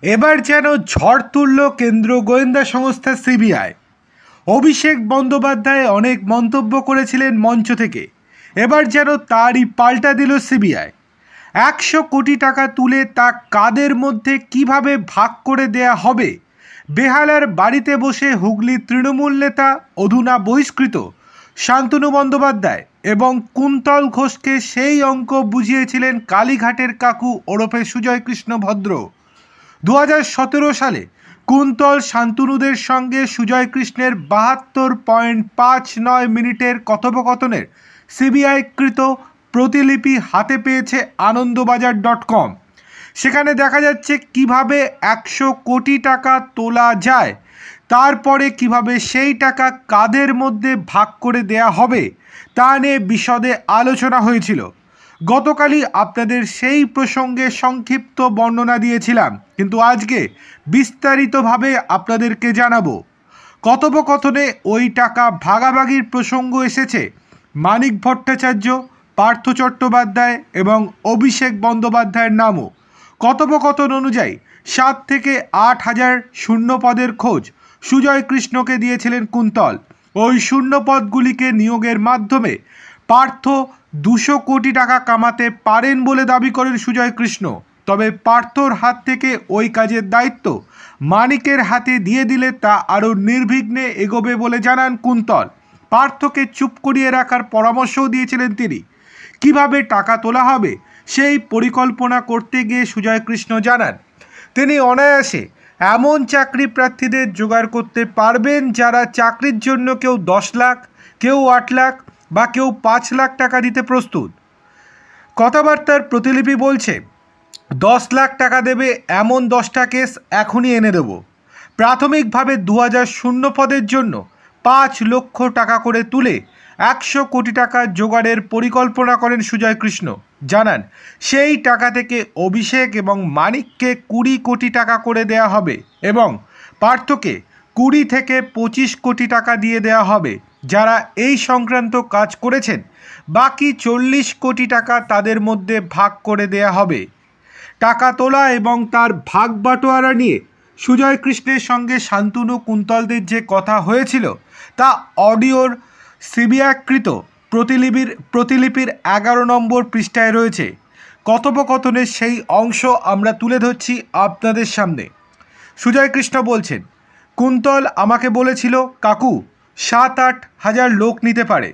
এবার যেন ঝড় তুলল কেন্দ্র গোয়েন্দা সংস্থা সিবিআই। অভিষেক বন্দ্যোপাধ্যায় অনেক মন্তব্য করেছিলেন মঞ্চ থেকে, এবার যেন তারই পাল্টা দিল সিবিআই। 100 কোটি টাকা তুলে তা কাদের মধ্যে কিভাবে ভাগ করে দেয়া হবে? বেহালার বাড়িতে বসে হুগলির তৃণমূল নেতা অধুনা বহিষ্কৃত শান্তনু বন্দ্যোপাধ্যায় এবং কুন্তল ঘোষকে সেই অঙ্ক বুঝিয়েছিলেন কালীঘাটের কাকু ওরফে সুজয় কৃষ্ণ ভদ্র। 2017 সালে কুন্তল শান্তনুদের সঙ্গে সুজয় কৃষ্ণের 72.59 মিনিটের কথোপকথনের সিবিআইকৃত প্রতিলিপি হাতে পেয়েছে আনন্দবাজার.com। সেখানে দেখা যাচ্ছে কিভাবে 100 কোটি টাকা তোলা যায়, তারপরে কিভাবে সেই টাকা কাদের মধ্যে ভাগ করে দেয়া হবে তা নিয়ে বিশদে আলোচনা হয়েছিল। গতকালই আপনাদের সেই প্রসঙ্গে সংক্ষিপ্ত বর্ণনা দিয়েছিলাম, কিন্তু আজকে বিস্তারিতভাবে আপনাদেরকে জানাবো। কথোপকথনে ওই টাকা ভাগাভাগির প্রসঙ্গ এসেছে মানিক ভট্টাচার্য, পার্থ চট্টোপাধ্যায় এবং অভিষেক বন্দ্যোপাধ্যায়ের নামও। কথোপকথন অনুযায়ী 7 থেকে 8 হাজার শূন্য পদের খোঁজ সুজয় কৃষ্ণকে দিয়েছিলেন কুন্তল। ওই শূন্য পদগুলিকে নিয়োগের মাধ্যমে পার্থ 200 কোটি টাকা কামাতে পারেন বলে দাবি করেন সুজয় কৃষ্ণ। তবে পার্থর হাত থেকে ওই কাজের দায়িত্ব মানিকের হাতে দিয়ে দিলে তা আরও নির্বিঘ্নে এগোবে বলে জানান কুন্তল। পার্থকে চুপ করিয়ে রাখার পরামর্শও দিয়েছিলেন তিনি। কিভাবে টাকা তোলা হবে সেই পরিকল্পনা করতে গিয়ে সুজয় কৃষ্ণ জানান, তিনি অনায়াসে এমন চাকরি প্রার্থীদের জোগাড় করতে পারবেন যারা চাকরির জন্য কেউ 10 লাখ, কেউ 8 লাখ বা কেউ 5 লাখ টাকা দিতে প্রস্তুত। কথাবার্তার প্রতিলিপি বলছে 10 লাখ টাকা দেবে এমন 10টা কেস এখনই এনে দেব। প্রাথমিকভাবে 2000 শূন্য পদের জন্য 5 লক্ষ টাকা করে তুলে 100 কোটি টাকা জোগাড়ের পরিকল্পনা করেন সুজয় কৃষ্ণ। জানান সেই টাকা থেকে অভিষেক এবং মানিককে 20 কোটি টাকা করে দেয়া হবে এবং পার্থকে 20 থেকে 25 কোটি টাকা দিয়ে দেওয়া হবে। যারা এই সংক্রান্ত কাজ করেছেন বাকি 40 কোটি টাকা তাদের মধ্যে ভাগ করে দেয়া হবে। টাকা তোলা এবং তার ভাগ বাটোয়ারা নিয়ে সুজয় কৃষ্ণের সঙ্গে শান্তনু কুন্তলদের যে কথা হয়েছিল তা অডিওর সিবিআইকৃত প্রতিলিপির 11 নম্বর পৃষ্ঠায় রয়েছে। কথোপকথনের সেই অংশ আমরা তুলে ধরছি আপনাদের সামনে। সুজয় কৃষ্ণ বলছেন, কুন্তল আমাকে বলেছিল কাকু 7-8 হাজার লোক নিতে পারে।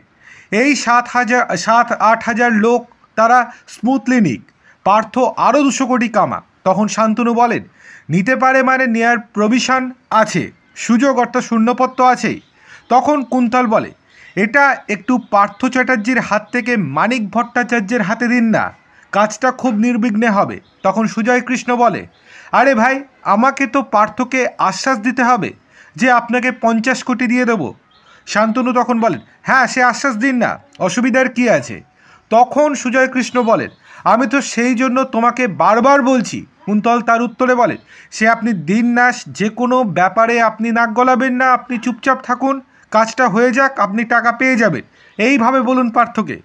এই 7-8 হাজার লোক তারা স্মুথলি নিক, পার্থ আরও 200 কোটি কামা। তখন শান্তনু বলেন, নিতে পারে মানে নেয়ার প্রভিশন আছে, সুযোগ অর্থাৎ শূন্যপদ তো আছেই। তখন কুন্তল বলে, এটা একটু পার্থ চ্যাটার্জির হাত থেকে মানিক ভট্টাচার্যের হাতে দিন না, কাজটা খুব নির্বিঘ্নে হবে। তখন সুজয় কৃষ্ণ বলে, আরে ভাই, আমাকে তো পার্থকে আশ্বাস দিতে হবে যে আপনাকে 50 কোটি দিয়ে দেবো। শান্তনু তখন বলেন, হ্যাঁ সে আশ্বাস দিন না, অসুবিধার কি আছে। তখন সুজয় কৃষ্ণ বলেন, আমি তো সেই জন্য তোমাকে বারবার বলছি। কুন্তল তার উত্তরে বলেন, সে আপনি দিন না, যে কোনো ব্যাপারে আপনি নাক গলাবেন না, আপনি চুপচাপ থাকুন, কাজটা হয়ে যাক, আপনি টাকা পেয়ে যাবেন, এইভাবে বলুন পার্থকে।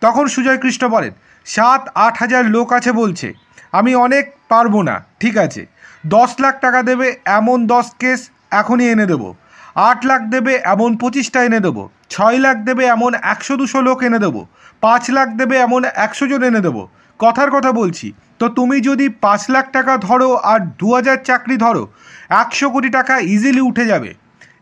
তখন সুজয় কৃষ্ণ বলেন, 7-8 হাজার লোক আছে বলছে, আমি অনেক পারবো না, ঠিক আছে 10 লাখ টাকা দেবে এমন 10 কেস এখনই এনে দেবো, 8 লাখ দেবে এমন 25টা এনে দেবো, 6 লাখ দেবে এমন 100-200 লোক এনে দেবো, 5 লাখ দেবে এমন 100 জন এনে দেবো। কথার কথা বলছি, তো তুমি যদি 5 লাখ টাকা ধরো আর 2000 চাকরি ধরো, 100 কোটি টাকা ইজিলি উঠে যাবে।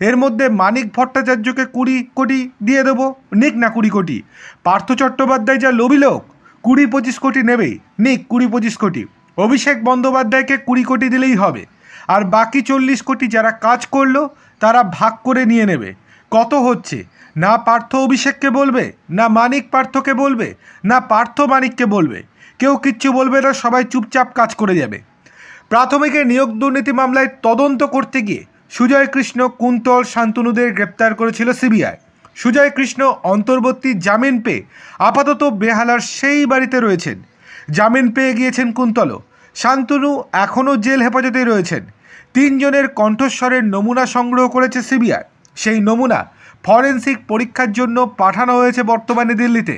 এর মধ্যে মানিক ভট্টাচার্যকে 20 কোটি দিয়ে দেবো, নিক না 20 কোটি। পার্থ চট্টোপাধ্যায় যা লোভী লোক, 20-25 কোটি নেবেই, নিক 20-25 কোটি। অভিষেক বন্দ্যোপাধ্যায়কে 20 কোটি দিলেই হবে, আর বাকি 40 কোটি যারা কাজ করলো তারা ভাগ করে নিয়ে নেবে। কত হচ্ছে না পার্থ অভিষেককে বলবে, না মানিক পার্থকে বলবে, না পার্থ মানিককে বলবে, কেউ কিচ্ছু বলবে না, সবাই চুপচাপ কাজ করে যাবে। প্রাথমিকের নিয়োগ দুর্নীতি মামলায় তদন্ত করতে গিয়ে সুজয় কৃষ্ণ, কুন্তল, শান্তনুদের গ্রেপ্তার করেছিল সিবিআই। সুজয় কৃষ্ণ অন্তর্বর্তী জামিন পেয়ে আপাতত বেহালার সেই বাড়িতে রয়েছেন। জামিন পেয়ে গিয়েছেন কুন্তলও। শান্তনু এখনও জেল হেফাজতেই রয়েছেন। 3 জনের কণ্ঠস্বরের নমুনা সংগ্রহ করেছে সিবিআই। সেই নমুনা ফরেনসিক পরীক্ষার জন্য পাঠানো হয়েছে বর্তমানে দিল্লিতে।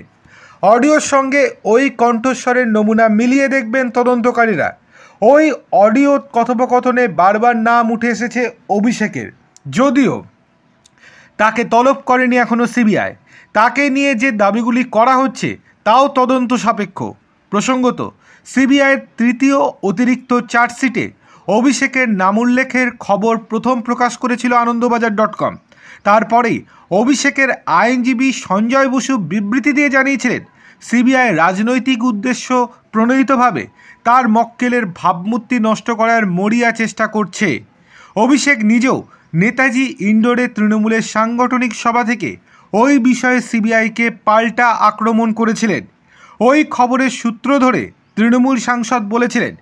অডিওর সঙ্গে ওই কণ্ঠস্বরের নমুনা মিলিয়ে দেখবেন তদন্তকারীরা। ওই অডিও কথোপকথনে বারবার নাম উঠে এসেছে অভিষেকের, যদিও তাকে তলব করেনি এখনও সিবিআই। তাকে নিয়ে যে দাবিগুলি করা হচ্ছে তাও তদন্ত সাপেক্ষ। প্রসঙ্গত, সিবিআইয়ের তৃতীয় অতিরিক্ত চার্জশিটে অভিষেকের নামোল্লেখের খবর প্রথম প্রকাশ করেছিল আনন্দবাজার.com। তারপরেই অভিষেকের আইনজীবী সঞ্জয় বসু বিবৃতি দিয়ে জানিয়েছিলেন সিবিআই রাজনৈতিক উদ্দেশ্য প্রণোদিতভাবে তার মক্কেলের ভাবমূর্তি নষ্ট করার মরিয়া চেষ্টা করছে। অভিষেক নিজেও নেতাজি ইন্ডোরে তৃণমূলের সাংগঠনিক সভা থেকে ওই বিষয়ে সিবিআইকে পাল্টা আক্রমণ করেছিলেন। ওই খবরের সূত্র ধরে তৃণমূল সাংসদ বলেছিলেন,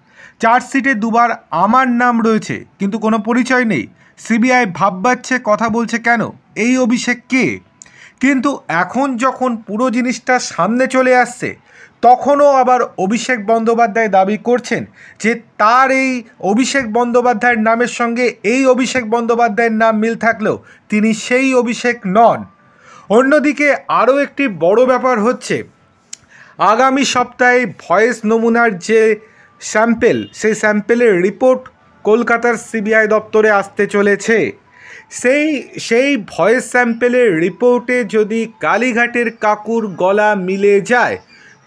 চার্জশিটে দুবার আমার নাম রয়েছে কিন্তু কোনো পরিচয় নেই, সিবিআই ভাববাচ্ছে কথা বলছে কেন, এই অভিষেক কে? কিন্তু এখন যখন পুরো জিনিসটা সামনে চলে আসছে তখনও আবার অভিষেক বন্দ্যোপাধ্যায় দাবি করছেন যে তার এই অভিষেক বন্দ্যোপাধ্যায়ের নামের সঙ্গে এই অভিষেক বন্দ্যোপাধ্যায়ের নাম মিল থাকলেও তিনি সেই অভিষেক নন। অন্যদিকে আরও একটি বড় ব্যাপার হচ্ছে, আগামী সপ্তাহে ভয়েস নমুনার যে স্যাম্পেল, সেই স্যাম্পেলের রিপোর্ট কলকাতার সিবিআই দপ্তরে আসতে চলেছে। সেই ভয়েস স্যাম্পেলের রিপোর্টে যদি কালীঘাটের কাকুর গলা মিলে যায়,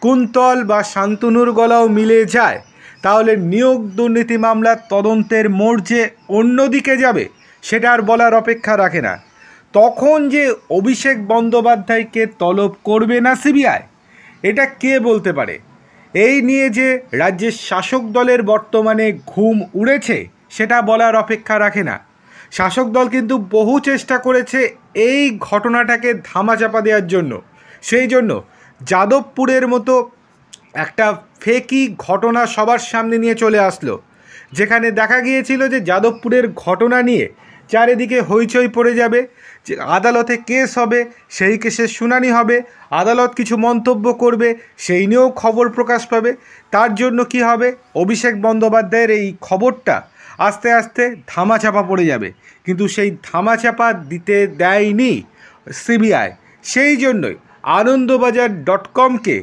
কুন্তল বা শান্তনুর গলাও মিলে যায়, তাহলে নিয়োগ দুর্নীতি মামলার তদন্তের মোড় যে অন্যদিকে যাবে সেটা আর বলার অপেক্ষা রাখে না। তখন যে অভিষেক বন্দ্যোপাধ্যায়কে তলব করবে না সিবিআই, এটা কে বলতে পারে? এই নিয়ে যে রাজ্যের শাসক দলের বর্তমানে ঘুম উড়েছে সেটা বলার অপেক্ষা রাখে না। শাসক দল কিন্তু বহু চেষ্টা করেছে এই ঘটনাটাকে ধামাচাপা দেওয়ার জন্য। সেই জন্য যাদবপুরের মতো একটা ফেকি ঘটনা সবার সামনে নিয়ে চলে আসলো, যেখানে দেখা গিয়েছিল যে যাদবপুরের ঘটনা নিয়ে চারিদিকে হইচই পড়ে যাবে, যে আদালতে কেস হবে, সেই কেসের শুনানি হবে, আদালত কিছু মন্তব্য করবে, সেই নিয়েও খবর প্রকাশ পাবে। তার জন্য কি হবে, অভিষেক বন্দ্যোপাধ্যায়ের এই খবরটা আস্তে আস্তে ধামাচাপা পড়ে যাবে। কিন্তু সেই ধামাচাপা দিতে দেয়নি সিবিআই। সেই জন্যই আনন্দবাজার.comকে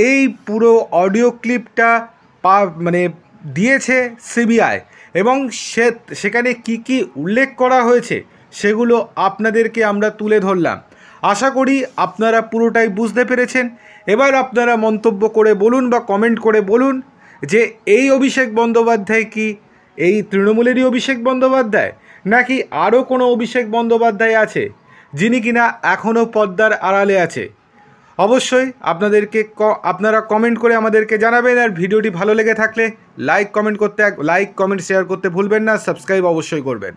এই পুরো অডিও ক্লিপটা দিয়েছে সিবিআই, এবং সেখানে কি উল্লেখ করা হয়েছে সেগুলো আপনাদেরকে আমরা তুলে ধরলাম। আশা করি আপনারা পুরোটাই বুঝতে পেরেছেন। এবার আপনারা মন্তব্য করে বলুন বা কমেন্ট করে বলুন যে এই অভিষেক বন্দ্যোপাধ্যায় কি এই তৃণমূলেরই অভিষেক বন্দ্যোপাধ্যায়, নাকি আরও কোনো অভিষেক বন্দ্যোপাধ্যায় আছে যিনি কিনা এখনও পর্দার আড়ালে আছে। অবশ্যই আপনারা কমেন্ট করে আমাদেরকে জানাবেন। আর ভিডিওটি ভালো লেগে থাকলে লাইক কমেন্ট শেয়ার করতে ভুলবেন না, সাবস্ক্রাইব অবশ্যই করবেন।